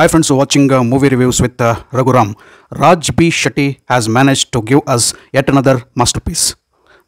Hi friends, watching movie reviews with Raghuram. Raj B. Shetty has managed to give us yet another masterpiece.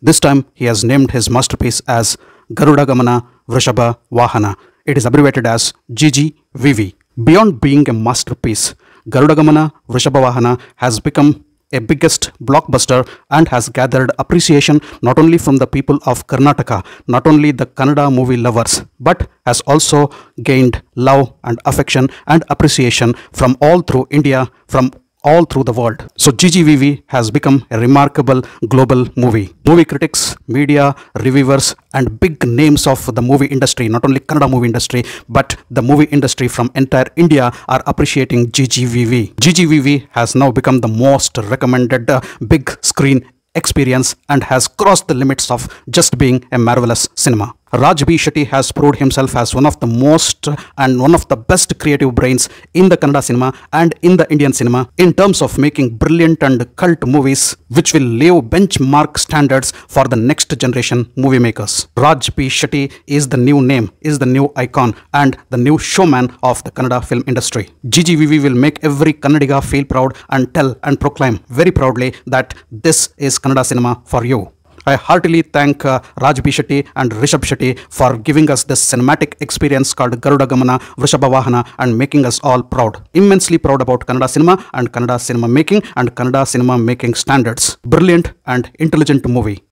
This time he has named his masterpiece as Garuda Gamana Vrishabha Vahana. It is abbreviated as GGVV. Beyond being a masterpiece, Garuda Gamana Vrishabha Vahana has become a biggest blockbuster and has gathered appreciation not only from the people of Karnataka, not only the Kannada movie lovers, but has also gained love and affection and appreciation from all through India, from all through the world. So GGVV has become a remarkable global movie. Movie critics, media, reviewers and big names of the movie industry, not only Kannada movie industry, but the movie industry from entire India are appreciating GGVV. GGVV has now become the most recommended big screen experience and has crossed the limits of just being a marvelous cinema. Raj B. Shetty has proved himself as one of the most and one of the best creative brains in the Kannada cinema and in the Indian cinema in terms of making brilliant and cult movies which will leave benchmark standards for the next generation movie makers. Raj B. Shetty is the new name, is the new icon and the new showman of the Kannada film industry. GGVV will make every Kannadiga feel proud and tell and proclaim very proudly that this is Kannada cinema for you. I heartily thank Raj B. Shetty and Rishabh Shetty for giving us this cinematic experience called Garuda Gamana Vrishabha Vahana and making us all proud. Immensely proud about Kannada cinema and Kannada cinema making and Kannada cinema making standards. Brilliant and intelligent movie.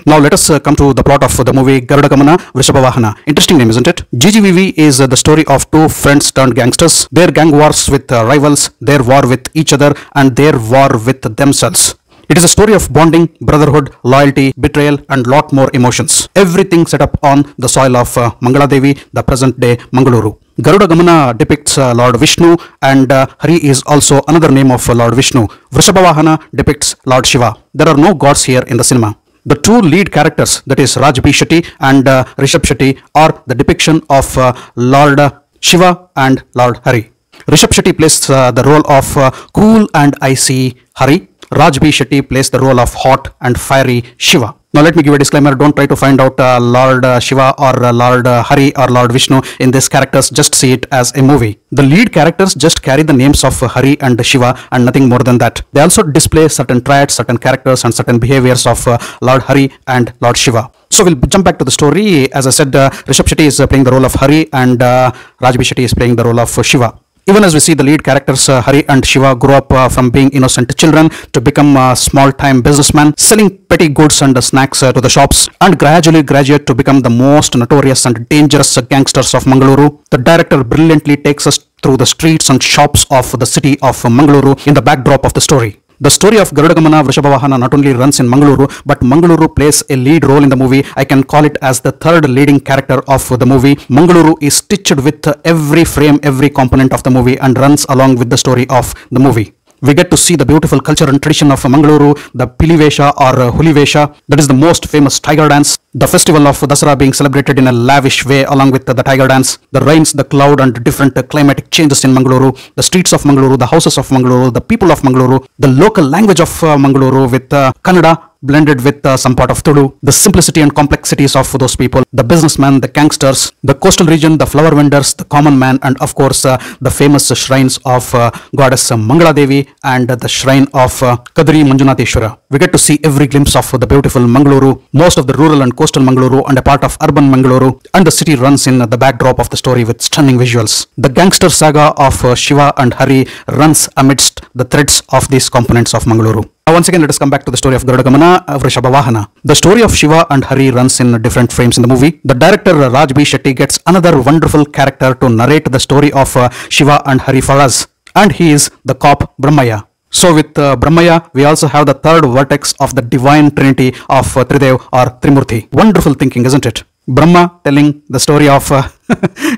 Now let us come to the plot of the movie Garuda Gamana Vrishabha Vahana. Interesting name, isn't it? GGVV is the story of two friends turned gangsters, their gang wars with rivals, their war with each other and their war with themselves. It is a story of bonding, brotherhood, loyalty, betrayal and lot more emotions. Everything set up on the soil of Mangala Devi, the present day Mangaluru. Garuda Gamana depicts Lord Vishnu and Hari is also another name of Lord Vishnu. Vrishabha Vahana depicts Lord Shiva. There are no gods here in the cinema. The two lead characters, that is Raj B. Shetty and Rishabh Shetty, are the depiction of Lord Shiva and Lord Hari. Rishabh Shetty plays the role of cool and icy Hari. Raj B. Shetty plays the role of hot and fiery Shiva. Now let me give a disclaimer, don't try to find out Lord Shiva or Lord Hari or Lord Vishnu in these characters, just see it as a movie. The lead characters just carry the names of Hari and Shiva and nothing more than that. They also display certain traits, certain characters and certain behaviors of Lord Hari and Lord Shiva. So we'll jump back to the story. As I said, Rishabh Shetty is playing the role of Hari and Raj B. Shetty is playing the role of Shiva. Even as we see the lead characters Hari and Shiva grow up from being innocent children to become small-time businessmen, selling petty goods and snacks to the shops, and gradually graduate to become the most notorious and dangerous gangsters of Mangaluru. The director brilliantly takes us through the streets and shops of the city of Mangaluru in the backdrop of the story. The story of Garuda Gamana Vrishabha Vahana not only runs in Mangaluru, but Mangaluru plays a lead role in the movie. I can call it as the third leading character of the movie. Mangaluru is stitched with every frame, every component of the movie and runs along with the story of the movie. We get to see the beautiful culture and tradition of Mangaluru, the Pilivesha or Hulivesha, that is the most famous tiger dance, the festival of Dasara being celebrated in a lavish way along with the tiger dance, the rains, the cloud and different climatic changes in Mangaluru, the streets of Mangaluru, the houses of Mangaluru, the people of Mangaluru, the local language of Mangaluru with Kannada blended with some part of Tudu, the simplicity and complexities of those people, the businessmen, the gangsters, the coastal region, the flower vendors, the common man, and of course the famous shrines of goddess Mangala Devi and the shrine of Kadri Manjunatheshwara. We get to see every glimpse of the beautiful Mangaluru, most of the rural and coastal Mangaluru and a part of urban Mangaluru, and the city runs in the backdrop of the story with stunning visuals. The gangster saga of Shiva and Hari runs amidst the threads of these components of Mangaluru. Once again, let us come back to the story of Garuda Gamana Vrishabha Vahana. The story of Shiva and Hari runs in different frames in the movie. The director Raj B. Shetty gets another wonderful character to narrate the story of Shiva and Hari for us, and he is the cop Brahmaya. So with Brahmaya, we also have the third vertex of the divine trinity of Tridev or Trimurti. Wonderful thinking, isn't it? Brahma telling the story of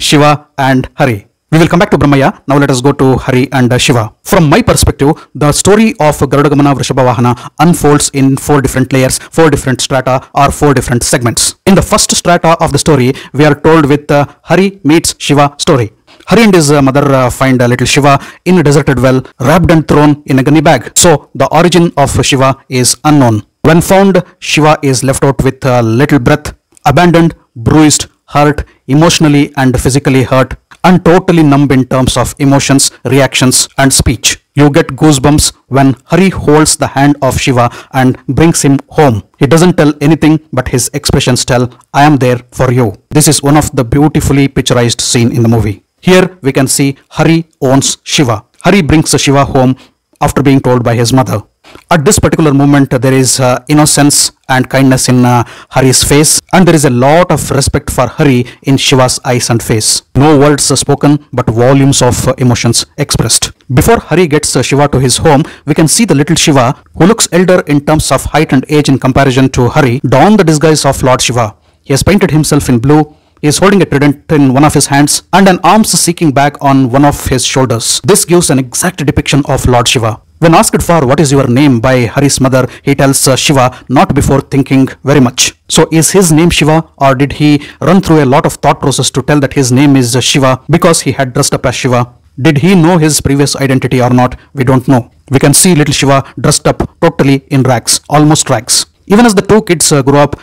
Shiva and Hari. We will come back to Brahmaya. Now let us go to Hari and Shiva. From my perspective, the story of Garuda Gamana Vrishabha Vahana unfolds in 4 different layers, 4 different strata or 4 different segments. In the first strata of the story, we are told with Hari meets Shiva story. Hari and his mother find little Shiva in a deserted well, wrapped and thrown in a gunny bag. So the origin of Shiva is unknown. When found, Shiva is left out with little breath, abandoned, bruised, hurt, emotionally and physically hurt, and totally numb in terms of emotions, reactions, and speech. You get goosebumps when Hari holds the hand of Shiva and brings him home. He doesn't tell anything, but his expressions tell, "I am there for you." This is one of the beautifully picturized scene in the movie. Here we can see Hari owns Shiva. Hari brings Shiva home after being told by his mother. At this particular moment, there is innocence and kindness in Hari's face, and there is a lot of respect for Hari in Shiva's eyes and face. No words are spoken, but volumes of emotions expressed. Before Hari gets Shiva to his home, we can see the little Shiva, who looks elder in terms of height and age in comparison to Hari, don the disguise of Lord Shiva. He has painted himself in blue. He is holding a trident in one of his hands and an alms-seeking bag on one of his shoulders. This gives an exact depiction of Lord Shiva. When asked for what is your name by Hari's mother, he tells Shiva not before thinking very much. So is his name Shiva, or did he run through a lot of thought process to tell that his name is Shiva because he had dressed up as Shiva? Did he know his previous identity or not? We don't know. We can see little Shiva dressed up totally in rags, almost rags. Even as the two kids grow up,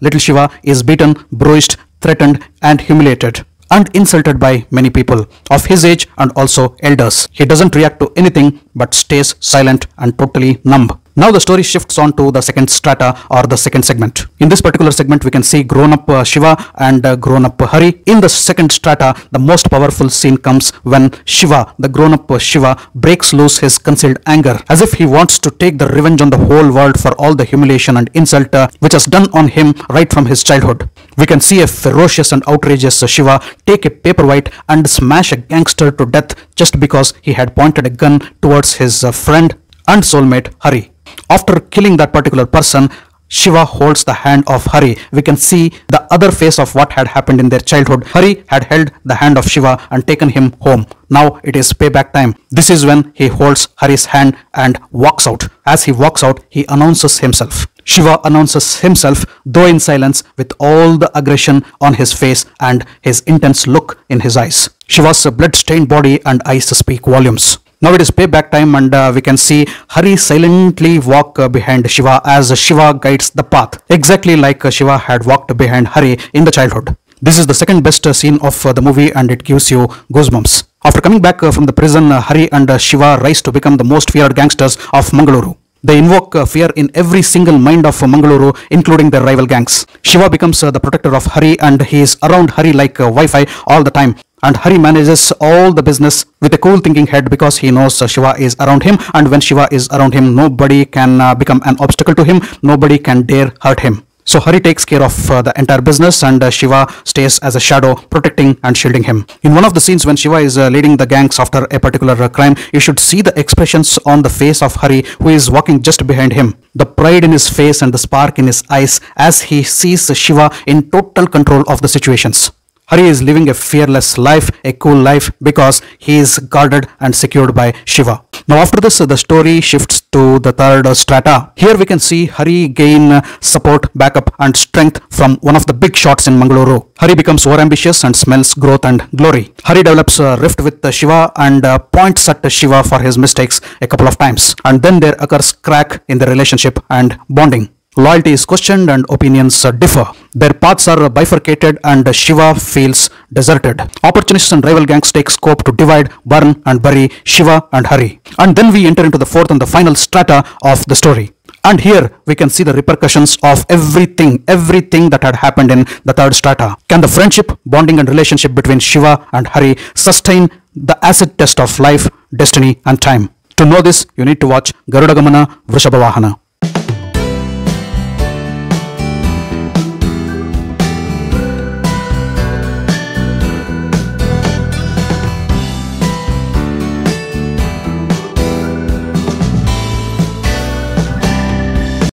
little Shiva is beaten, bruised, threatened and humiliated and insulted by many people of his age and also elders. He doesn't react to anything but stays silent and totally numb. Now the story shifts on to the second strata or the second segment. In this particular segment, we can see grown-up Shiva and grown-up Hari. In the second strata, the most powerful scene comes when Shiva, the grown-up Shiva, breaks loose his concealed anger, as if he wants to take the revenge on the whole world for all the humiliation and insult which was done on him right from his childhood. We can see a ferocious and outrageous Shiva take a paperweight and smash a gangster to death just because he had pointed a gun towards his friend and soulmate Hari. After killing that particular person, Shiva holds the hand of Hari. We can see the other face of what had happened in their childhood. Hari had held the hand of Shiva and taken him home. Now it is payback time. This is when he holds Hari's hand and walks out. As he walks out, he announces himself. Shiva announces himself, though in silence, with all the aggression on his face and his intense look in his eyes. Shiva's blood-stained body and eyes speak volumes. Now it is payback time, and we can see Hari silently walk behind Shiva as Shiva guides the path, exactly like Shiva had walked behind Hari in the childhood. This is the second best scene of the movie, and it gives you goosebumps. After coming back from the prison, Hari and Shiva rise to become the most feared gangsters of Mangaluru. They invoke fear in every single mind of Mangaluru, including their rival gangs. Shiva becomes the protector of Hari, and he is around Hari like Wi-Fi all the time. And Hari manages all the business with a cool thinking head because he knows Shiva is around him, and when Shiva is around him, nobody can become an obstacle to him, nobody can dare hurt him. So Hari takes care of the entire business, and Shiva stays as a shadow, protecting and shielding him. In one of the scenes when Shiva is leading the gangs after a particular crime, you should see the expressions on the face of Hari, who is walking just behind him. The pride in his face and the spark in his eyes as he sees Shiva in total control of the situations. Hari is living a fearless life, a cool life, because he is guarded and secured by Shiva. Now after this, the story shifts to the third strata. Here we can see Hari gain support, backup and strength from one of the big shots in Mangaluru. Hari becomes overambitious and smells growth and glory. Hari develops a rift with Shiva and points at Shiva for his mistakes a couple of times. And then there occurs crack in the relationship and bonding. Loyalty is questioned and opinions differ. Their paths are bifurcated and Shiva feels deserted. Opportunists and rival gangs take scope to divide, burn and bury Shiva and Hari. And then we enter into the fourth and the final strata of the story. And here we can see the repercussions of everything that had happened in the third strata. Can the friendship, bonding and relationship between Shiva and Hari sustain the acid test of life, destiny and time? To know this, you need to watch Garuda Gamana Vrishabha Vahana.